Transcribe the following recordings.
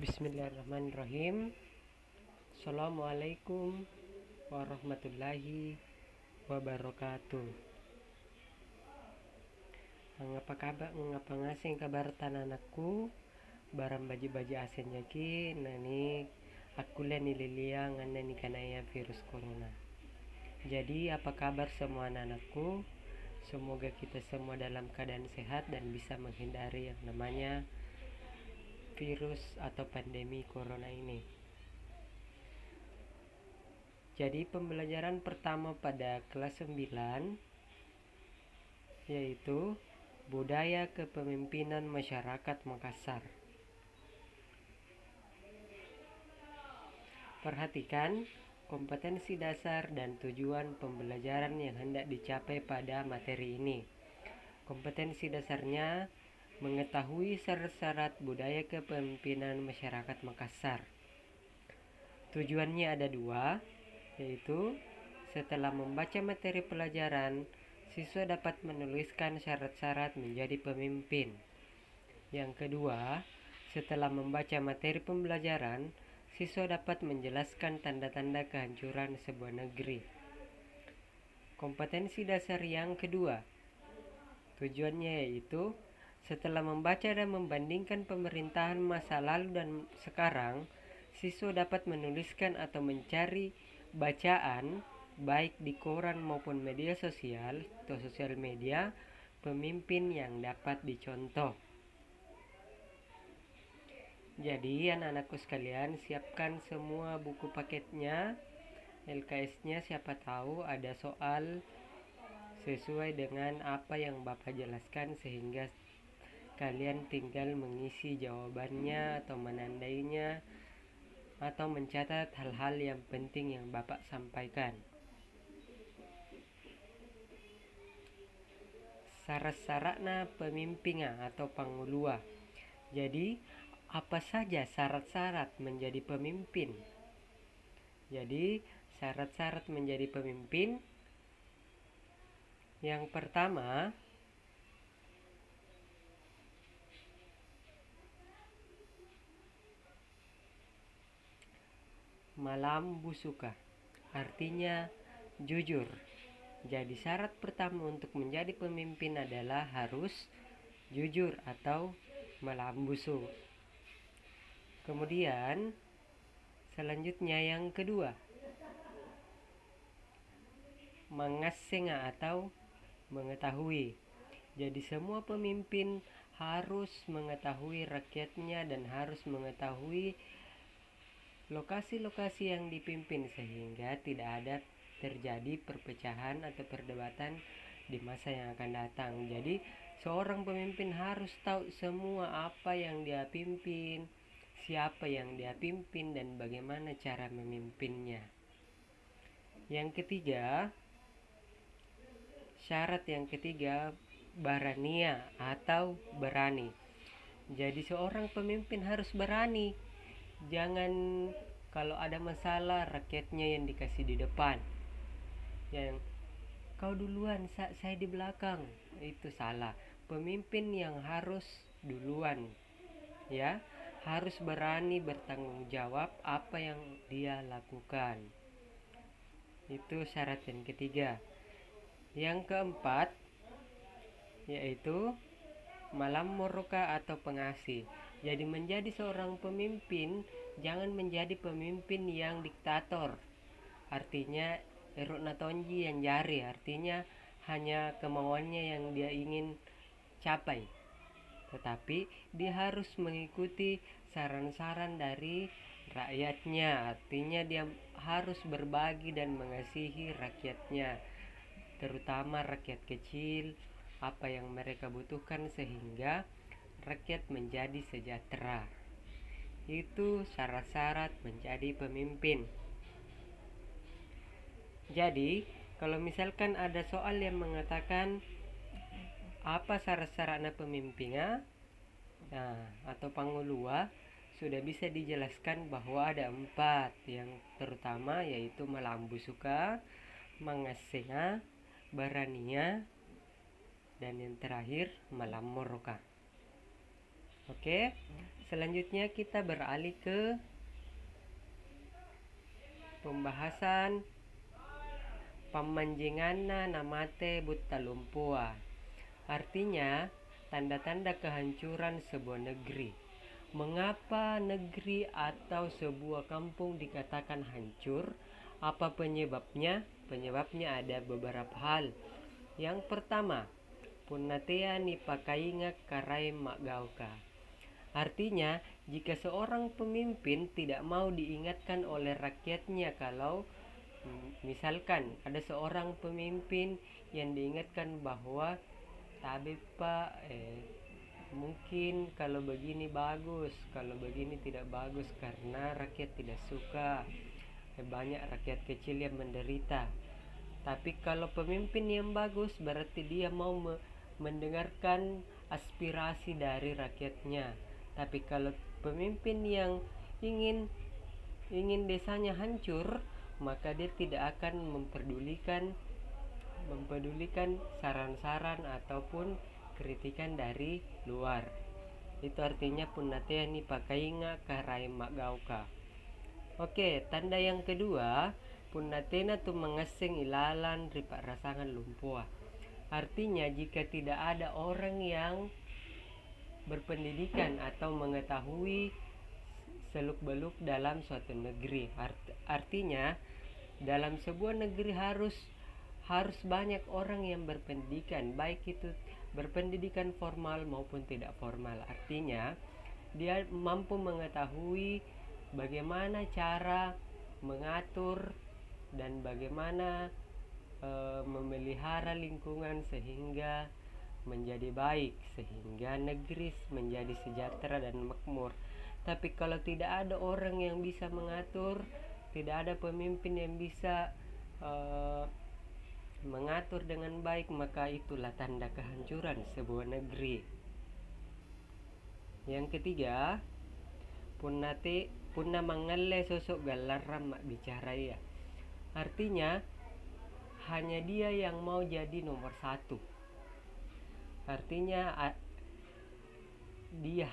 Bismillahirrahmanirrahim. Assalamualaikum warahmatullahi wabarakatuh. Apa kabar? Mengapa ngasih kabar tananakku? Barang baji-baji asen jaki nani aku leni liliang nani kanaya virus corona. Jadi apa kabar semua anak-anakku? Semoga kita semua dalam keadaan sehat dan bisa menghindari yang namanya virus atau pandemi corona ini. Jadi pembelajaran pertama pada kelas 9 yaitu budaya kepemimpinan masyarakat Makassar. Perhatikan kompetensi dasar dan tujuan pembelajaran yang hendak dicapai pada materi ini. Kompetensi dasarnya mengetahui syarat-syarat budaya kepemimpinan masyarakat Makassar. Tujuannya ada dua, yaitu setelah membaca materi pelajaran, siswa dapat menuliskan syarat-syarat menjadi pemimpin. Yang kedua, setelah membaca materi pembelajaran, siswa dapat menjelaskan tanda-tanda kehancuran sebuah negeri. Kompetensi dasar yang kedua, tujuannya yaitu setelah membaca dan membandingkan pemerintahan masa lalu dan sekarang, siswa dapat menuliskan atau mencari bacaan baik di koran maupun media sosial atau sosial media pemimpin yang dapat dicontoh. Jadi anak-anakku sekalian, siapkan semua buku paketnya, LKS-nya, siapa tahu ada soal sesuai dengan apa yang Bapak jelaskan sehingga kalian tinggal mengisi jawabannya atau menandainya atau mencatat hal-hal yang penting yang Bapak sampaikan. Syarat-syaratna pemimpinnya atau pangulua. Jadi apa saja syarat-syarat menjadi pemimpin? Jadi syarat-syarat menjadi pemimpin yang pertama, malam busuka, artinya jujur. Jadi syarat pertama untuk menjadi pemimpin adalah harus jujur atau malambusu. Kemudian selanjutnya yang kedua, mengasenga atau mengetahui. Jadi semua pemimpin harus mengetahui rakyatnya dan harus mengetahui lokasi-lokasi yang dipimpin sehingga tidak ada terjadi perpecahan atau perdebatan di masa yang akan datang. Jadi seorang pemimpin harus tahu semua apa yang dia pimpin, siapa yang dia pimpin dan bagaimana cara memimpinnya. Yang ketiga, syarat yang ketiga, barania atau berani. Jadi seorang pemimpin harus berani. Jangan kalau ada masalah rakyatnya yang dikasih di depan. Yang kau duluan, saya di belakang. Itu salah. Pemimpin yang harus duluan, ya, harus berani bertanggung jawab apa yang dia lakukan. Itu syarat yang ketiga. Yang keempat yaitu malam moroka atau pengasih. Jadi menjadi seorang pemimpin jangan menjadi pemimpin yang diktator. Artinya eruk natonji yang jari, artinya hanya kemauannya yang dia ingin capai. Tetapi dia harus mengikuti saran-saran dari rakyatnya. Artinya dia harus berbagi dan mengasihi rakyatnya, terutama rakyat kecil, apa yang mereka butuhkan sehingga rakyat menjadi sejahtera. Itu syarat-syarat menjadi pemimpin. Jadi kalau misalkan ada soal yang mengatakan apa syarat-syaratnya pemimpinnya, atau pangulua, sudah bisa dijelaskan bahwa ada 4 yang terutama yaitu malambusuka, mangasenga, barania, dan yang terakhir malam moroka. Oke, Selanjutnya kita beralih ke pembahasan pamanjinganna namate butta lumpua. Artinya, tanda-tanda kehancuran sebuah negeri. Mengapa negeri atau sebuah kampung dikatakan hancur? Apa penyebabnya? Penyebabnya ada beberapa hal. Yang pertama, punnatea nipakainga karai magauka. Artinya, jika seorang pemimpin tidak mau diingatkan oleh rakyatnya kalau misalkan ada seorang pemimpin yang diingatkan bahwa tapi Pak, mungkin kalau begini bagus, kalau begini tidak bagus karena rakyat tidak suka. Banyak rakyat kecil yang menderita. Tapi kalau pemimpin yang bagus berarti dia mau mendengarkan aspirasi dari rakyatnya. Tapi kalau pemimpin yang ingin desanya hancur, maka dia tidak akan mempedulikan saran-saran ataupun kritikan dari luar. Itu artinya punnatea ni pakainga karai magauka. Oke, tanda yang kedua, punnatena tu mengasing ilalan ripak rasangan lumpua. Artinya jika tidak ada orang yang berpendidikan atau mengetahui seluk-beluk dalam suatu negeri. Artinya dalam sebuah negeri harus banyak orang yang berpendidikan, baik itu berpendidikan formal maupun tidak formal. Artinya dia mampu mengetahui bagaimana cara mengatur dan bagaimana memelihara lingkungan sehingga menjadi baik, sehingga negeri menjadi sejahtera dan makmur. Tapi kalau tidak ada orang yang bisa mengatur, tidak ada pemimpin yang bisa mengatur dengan baik, maka itulah tanda kehancuran sebuah negeri. Yang ketiga, punna mangalle sosok galarram mak bicara ya. Artinya hanya dia yang mau jadi nomor satu. Artinya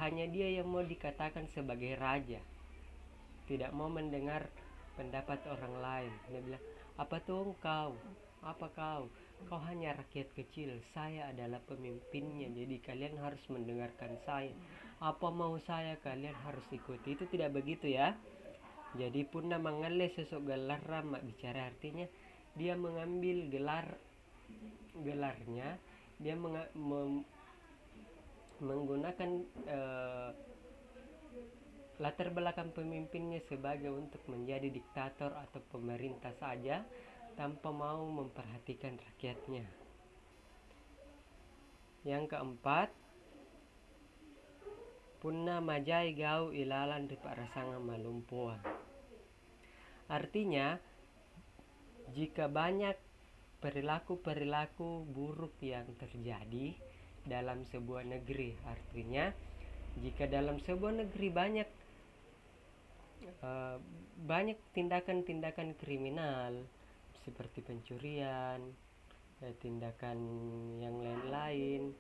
hanya dia yang mau dikatakan sebagai raja, tidak mau mendengar pendapat orang lain. Dia bilang, apa tuh kau? Apa kau? Kau hanya rakyat kecil, saya adalah pemimpinnya, jadi kalian harus mendengarkan saya. Apa mau saya, kalian harus ikuti. Itu tidak begitu ya. Jadi punna mangale sosok gelar mak bicara, artinya dia mengambil gelarnya, dia menggunakan latar belakang pemimpinnya sebagai untuk menjadi diktator atau pemerintah saja tanpa mau memperhatikan rakyatnya. Yang keempat, punna majai gau ilalan ripak rasanga malumpuan. Artinya jika banyak perilaku buruk yang terjadi dalam sebuah negeri, artinya jika dalam sebuah negeri banyak tindakan-tindakan kriminal seperti pencurian, tindakan yang lain-lain,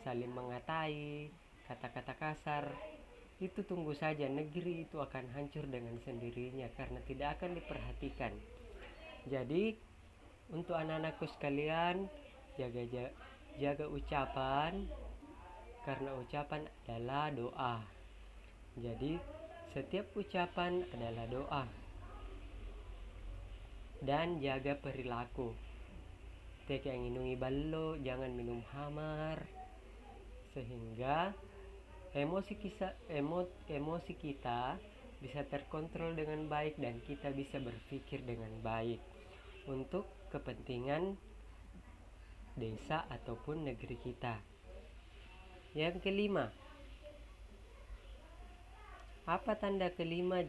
saling mengatai, kata-kata kasar, itu tunggu saja negeri itu akan hancur dengan sendirinya karena tidak akan diperhatikan. Jadi untuk anak-anakku sekalian, jaga ucapan, karena ucapan adalah doa. Jadi setiap ucapan adalah doa. Dan jaga perilaku. Teka nginungi ballo, jangan minum hamar, sehingga emosi kita bisa terkontrol dengan baik dan kita bisa berpikir dengan baik untuk kepentingan desa ataupun negeri kita. Yang kelima, apa tanda kelima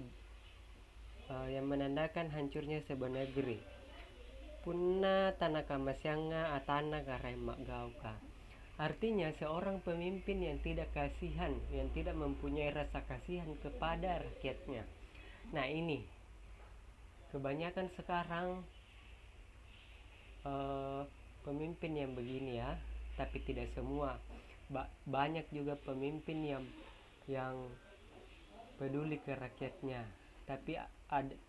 yang menandakan hancurnya sebuah negeri? Punna tanaka masyanga atana karai magauka. Artinya seorang pemimpin yang tidak kasihan, yang tidak mempunyai rasa kasihan kepada rakyatnya. Nah ini kebanyakan sekarang pemimpin yang begini ya, tapi tidak semua. Banyak juga pemimpin yang yang peduli ke rakyatnya. Tapi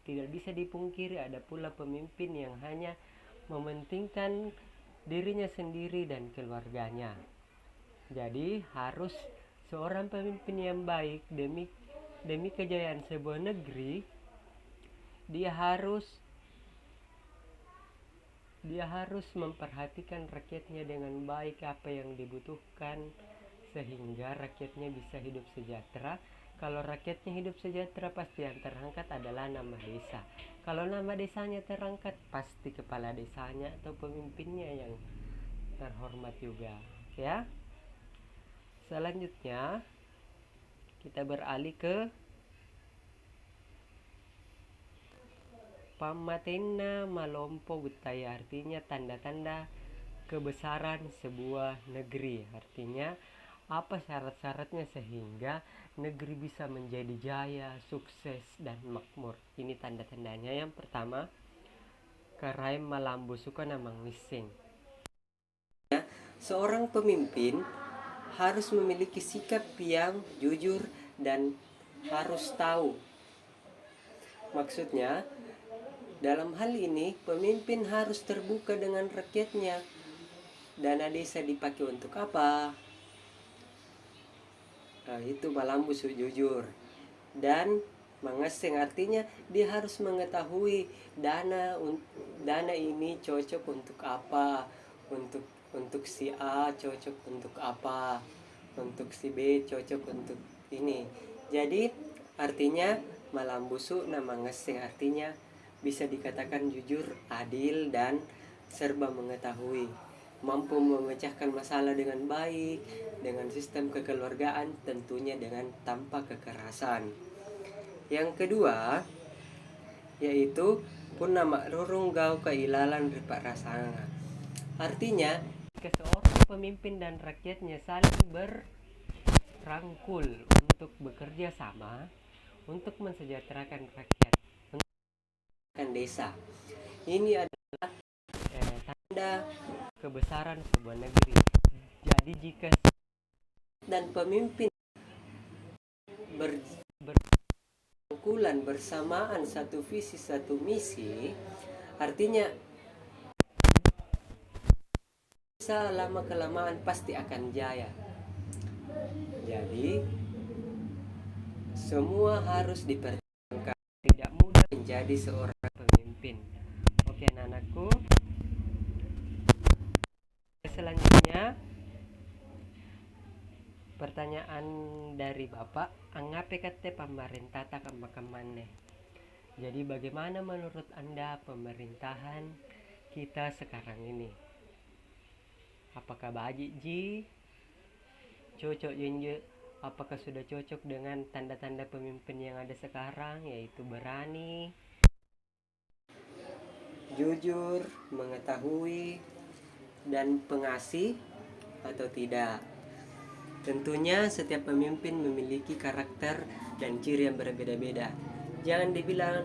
tidak bisa dipungkiri ada pula pemimpin yang hanya mementingkan dirinya sendiri dan keluarganya. Jadi harus seorang pemimpin yang baik demi kejayaan sebuah negeri, dia harus memperhatikan rakyatnya dengan baik, apa yang dibutuhkan, sehingga rakyatnya bisa hidup sejahtera. Kalau rakyatnya hidup sejahtera, pasti yang terangkat adalah nama desa. Kalau nama desanya terangkat, pasti kepala desanya atau pemimpinnya yang terhormat juga, ya. Selanjutnya kita beralih ke Pamatena Malompo Gutaya, artinya tanda-tanda kebesaran sebuah negeri. Artinya apa syarat-syaratnya sehingga negeri bisa menjadi jaya, sukses, dan makmur. Ini tanda-tandanya. Yang pertama, Karaim Malambu Sukana Mangising. Seorang pemimpin harus memiliki sikap yang jujur dan harus tahu. Maksudnya, dalam hal ini, pemimpin harus terbuka dengan rakyatnya. Dana desa dipakai untuk apa? Nah, itu Malambu jujur. Dan mengeseng, artinya dia harus mengetahui dana ini cocok untuk apa, untuk si A cocok untuk apa, untuk si B cocok untuk ini. Jadi artinya Malambusu nama ngeseng, artinya bisa dikatakan jujur, adil, dan serba mengetahui, mampu memecahkan masalah dengan baik, dengan sistem kekeluargaan, tentunya dengan tanpa kekerasan. Yang kedua yaitu Punama Rurung Gau Kailalan Ripak Rasanga. Artinya seorang pemimpin dan rakyatnya saling berangkul untuk bekerja sama untuk mensejahterakan rakyat, mensejahterakan desa. Ini adalah tanda kebesaran sebuah negeri. Jadi jika dan pemimpin berangkulan bersamaan satu visi satu misi, artinya desa lama kelamaan pasti akan jaya. Jadi semua harus dipertimbangkan. Tidak mudah menjadi seorang pemimpin. Oke anak-anakku, selanjutnya pertanyaan dari Bapak, angape kate pemerintah kemane? Jadi bagaimana menurut Anda pemerintahan kita sekarang ini? Apakah baik ji? Cocok jinje? Apakah sudah cocok dengan tanda-tanda pemimpin yang ada sekarang, yaitu berani, jujur, mengetahui, dan pengasih, atau tidak? Tentunya setiap pemimpin memiliki karakter dan ciri yang berbeda-beda. Jangan dibilang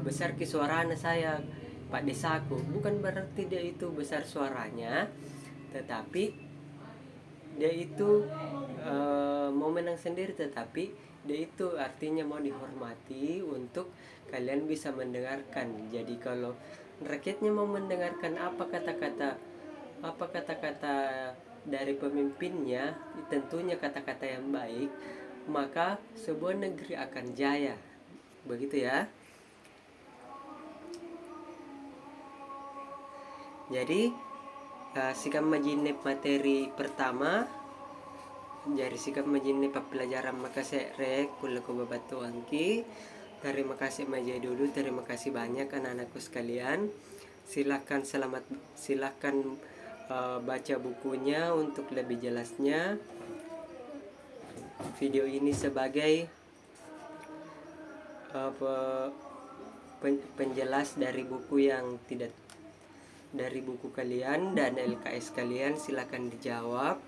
besar ke suaranya saya Pak Desaku, bukan berarti dia itu besar suaranya, tetapi dia itu mau menang sendiri, tetapi dia itu artinya mau dihormati untuk kalian bisa mendengarkan. Jadi kalau rakyatnya mau mendengarkan apa kata-kata dari pemimpinnya, tentunya kata-kata yang baik, maka sebuah negeri akan jaya. Begitu ya. Jadi sikap majinep materi pertama dari sikap majinep pelajaran makasih rek kula ko babatuangki. Terima kasih Maja dulu, terima kasih banyak anak-anakku sekalian. Silakan baca bukunya untuk lebih jelasnya. Video ini sebagai penjelas dari buku yang tidak dari buku kalian dan LKS kalian. Silakan dijawab.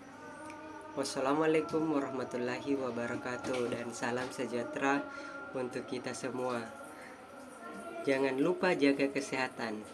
Wassalamualaikum warahmatullahi wabarakatuh, dan salam sejahtera untuk kita semua. Jangan lupa jaga kesehatan.